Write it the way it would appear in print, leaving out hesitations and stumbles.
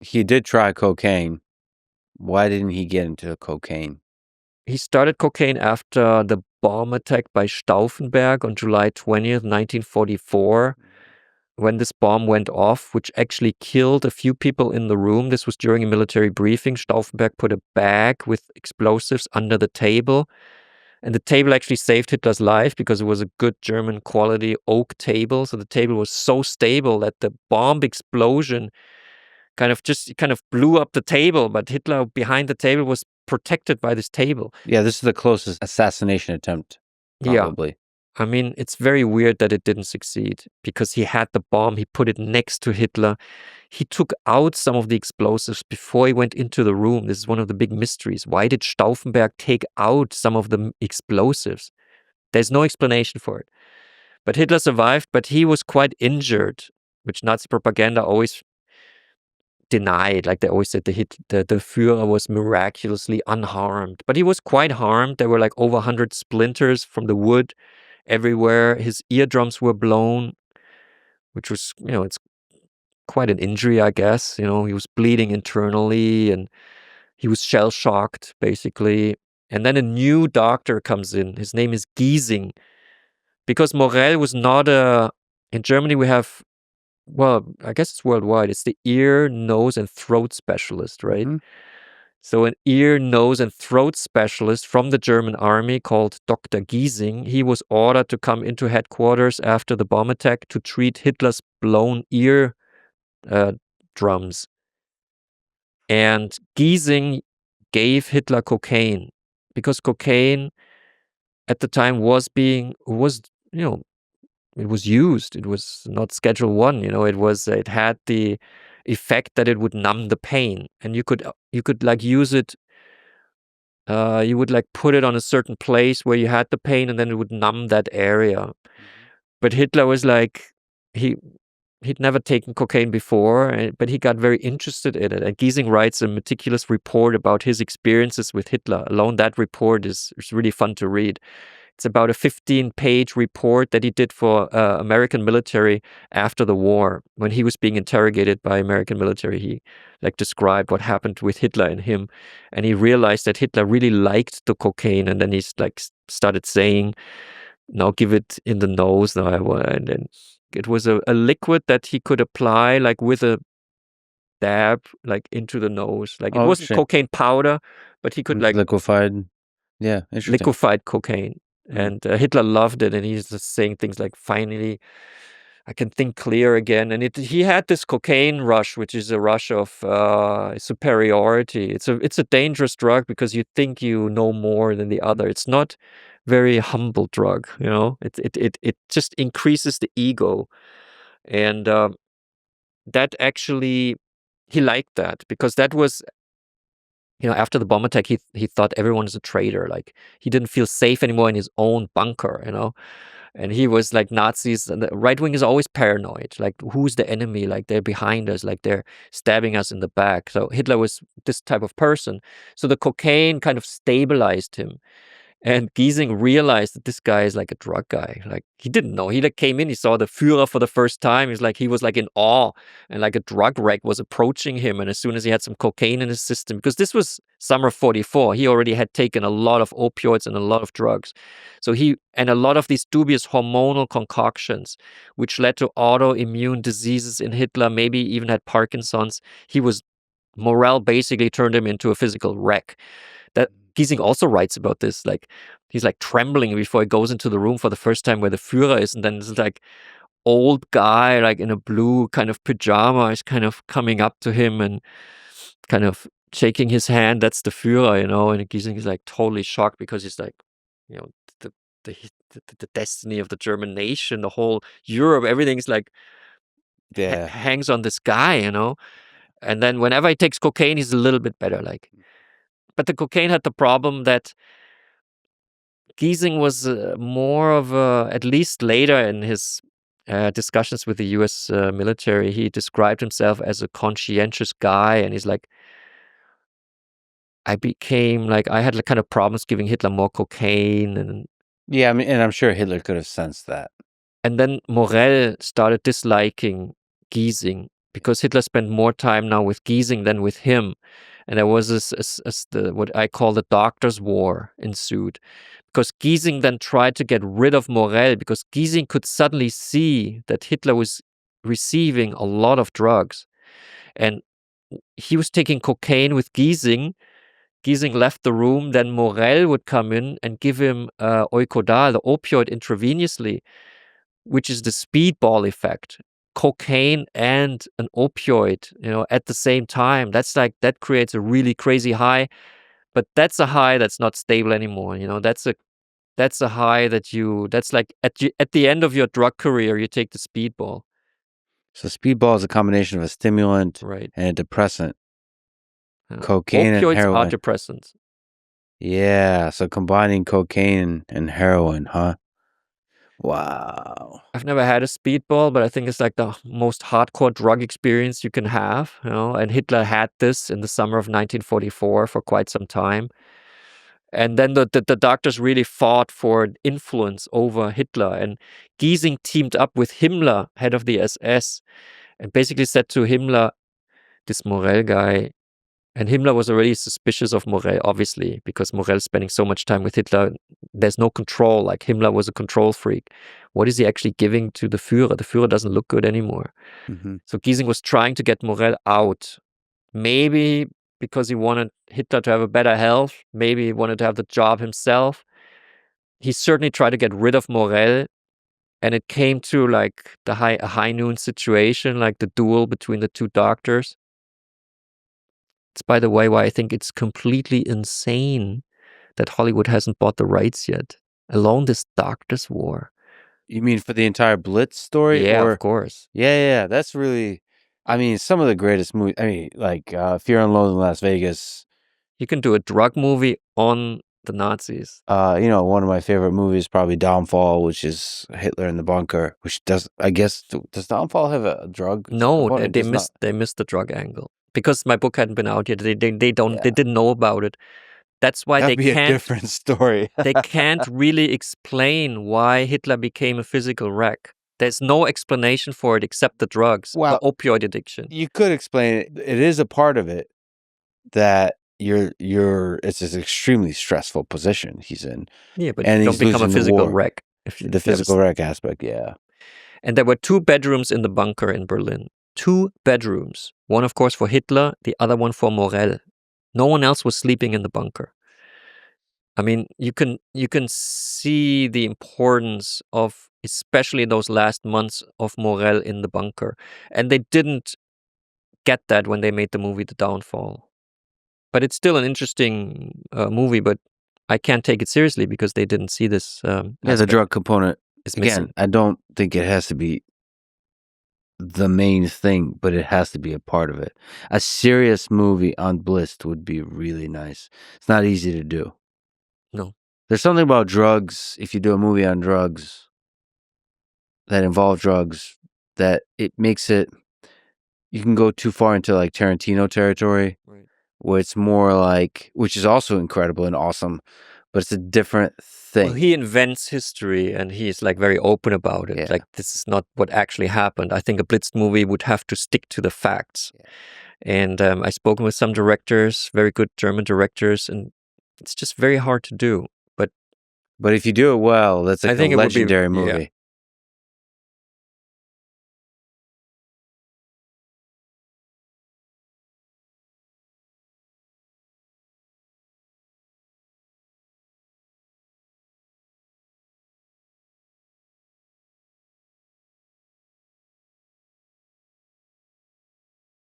He did try cocaine. Why didn't he get into cocaine? He started cocaine after the bomb attack by Stauffenberg on July 20th, 1944, when this bomb went off, which actually killed a few people in the room. This was during a military briefing. Stauffenberg put a bag with explosives under the table, and the table actually saved Hitler's life because it was a good German quality oak table. So the table was so stable that the bomb explosion kind of blew up the table, but Hitler behind the table was protected by this table. Yeah, this is the closest assassination attempt, probably. Yeah. I mean, it's very weird that it didn't succeed because he had the bomb, he put it next to Hitler. He took out some of the explosives before he went into the room. This is one of the big mysteries. Why did Stauffenberg take out some of the explosives? There's no explanation for it. But Hitler survived, but he was quite injured, which Nazi propaganda always denied. Like they always said the Führer was miraculously unharmed. But he was quite harmed. There were like over 100 splinters from the wood everywhere. His eardrums were blown, which was, it's quite an injury, I guess. He was bleeding internally and he was shell-shocked, basically. And then a new doctor comes in. His name is Giesing. Because Morel was not in Germany we have, well, I guess it's worldwide. It's the ear, nose, and throat specialist, right? Mhm. So an ear, nose, and throat specialist from the German army called Dr. Giesing, he was ordered to come into headquarters after the bomb attack to treat Hitler's blown ear drums. And Giesing gave Hitler cocaine because cocaine at the time it was used. It was not Schedule 1, it had the effect that it would numb the pain, and you could like use it. You would like put it on a certain place where you had the pain, and then it would numb that area. But Hitler was like, he'd never taken cocaine before, but he got very interested in it. And Giesing writes a meticulous report about his experiences with Hitler. Alone that report is really fun to read. It's about a 15-page report that he did for American military after the war. When he was being interrogated by American military, he described what happened with Hitler and him. And he realized that Hitler really liked the cocaine. And then he's started saying, now give it in the nose. And then it was a liquid that he could apply with a dab into the nose. It wasn't cocaine powder, but he could liquefied. Yeah, interesting. Liquefied cocaine. And Hitler loved it, and he's just saying things like, finally, I can think clear again. And he had this cocaine rush, which is a rush of superiority. It's a dangerous drug because you think you know more than the other. It's not very humble drug, It just increases the ego. And that actually, he liked that because that was, after the bomb attack, he thought everyone is a traitor. He didn't feel safe anymore in his own bunker, And he was like, Nazis, and the right wing is always paranoid. Who's the enemy? They're behind us, they're stabbing us in the back. So Hitler was this type of person. So the cocaine kind of stabilized him. And Giesing realized that this guy is like a drug guy. He didn't know. He came in, he saw the Führer for the first time. He was in awe, and a drug wreck was approaching him. And as soon as he had some cocaine in his system, because this was summer 44, he already had taken a lot of opioids and a lot of drugs. So and a lot of these dubious hormonal concoctions, which led to autoimmune diseases in Hitler, maybe even had Parkinson's. Morale basically turned him into a physical wreck. That Giesing also writes about this. He's trembling before he goes into the room for the first time where the Führer is, and then this old guy in a blue kind of pajama is kind of coming up to him and kind of shaking his hand. That's the Führer, And Giesing is totally shocked because he's the destiny of the German nation, the whole Europe, everything's hangs on this guy, And then whenever he takes cocaine, he's a little bit better, But the cocaine had the problem that Giesing was more of at least later in his discussions with the U.S. Military, he described himself as a conscientious guy. And he's I had kind of problems giving Hitler more cocaine. And yeah, I mean, and I'm sure Hitler could have sensed that. And then Morel started disliking Giesing because Hitler spent more time now with Giesing than with him. And there was what I call the doctor's war ensued. Because Giesing then tried to get rid of Morel, because Giesing could suddenly see that Hitler was receiving a lot of drugs. And he was taking cocaine with Giesing. Giesing left the room, then Morel would come in and give him Eukodal, the opioid, intravenously, which is the speedball effect. Cocaine and an opioid, at the same time. That creates a really crazy high, but that's a high that's not stable anymore. That's a high that's like at the end of your drug career, you take the speedball. So speedball is a combination of a stimulant Right. and a depressant. Cocaine Opioids and heroin. are depressants. Yeah, so combining cocaine and heroin, huh? Wow. I've never had a speedball, but I think it's like the most hardcore drug experience you can have, and Hitler had this in the summer of 1944 for quite some time. And then the doctors really fought for influence over Hitler, and Giesing teamed up with Himmler, head of the SS, and basically said to Himmler, this Morel guy, and Himmler was already suspicious of Morel, obviously, because Morel's spending so much time with Hitler. There's no control. Like, Himmler was a control freak. What is he actually giving to the Führer? The Führer doesn't look good anymore. Mm-hmm. So Giesing was trying to get Morel out. Maybe because he wanted Hitler to have a better health. Maybe he wanted to have the job himself. He certainly tried to get rid of Morel. And it came to like a high noon situation, like the duel between the two doctors. It's, by the way, why I think it's completely insane that Hollywood hasn't bought the rights yet. Alone this doctor's war. You mean for the entire Blitz story? Yeah, of course. Yeah. That's really, some of the greatest movies. Like Fear and Loathing in Las Vegas. You can do a drug movie on the Nazis. One of my favorite movies, probably Downfall, which is Hitler in the bunker, which does Downfall have a drug? No, component? they missed the drug angle. Because my book hadn't been out yet, they didn't know about it. That's why That'd be a different story. They can't really explain why Hitler became a physical wreck. There's no explanation for it except the drugs, the opioid addiction. You could explain it. It is a part of it that it's an extremely stressful position he's in. Yeah, but you don't become a physical wreck. The physical wreck aspect, yeah. And there were 2 bedrooms in the bunker in Berlin. 2 bedrooms. One, of course, for Hitler, the other one for Morel. No one else was sleeping in the bunker. I mean, you can see the importance of, especially those last months, of Morel in the bunker. And they didn't get that when they made the movie The Downfall. But it's still an interesting movie, but I can't take it seriously because they didn't see this. The drug component is missing. Again, I don't think it has to be the main thing, but it has to be a part of it. A serious movie on Blitzed would be really nice. It's not easy to do. No. There's something about drugs, if you do a movie on drugs that involve drugs, that it makes it, you can go too far into like Tarantino territory, right, where it's more like, which is also incredible and awesome, but it's a different thing. Well, he invents history and he's like very open about it. Yeah. Like, this is not what actually happened. I think a Blitzed movie would have to stick to the facts. Yeah. And I've spoken with some directors, very good German directors, and it's just very hard to do. But if you do it well, that's like a legendary movie. Yeah.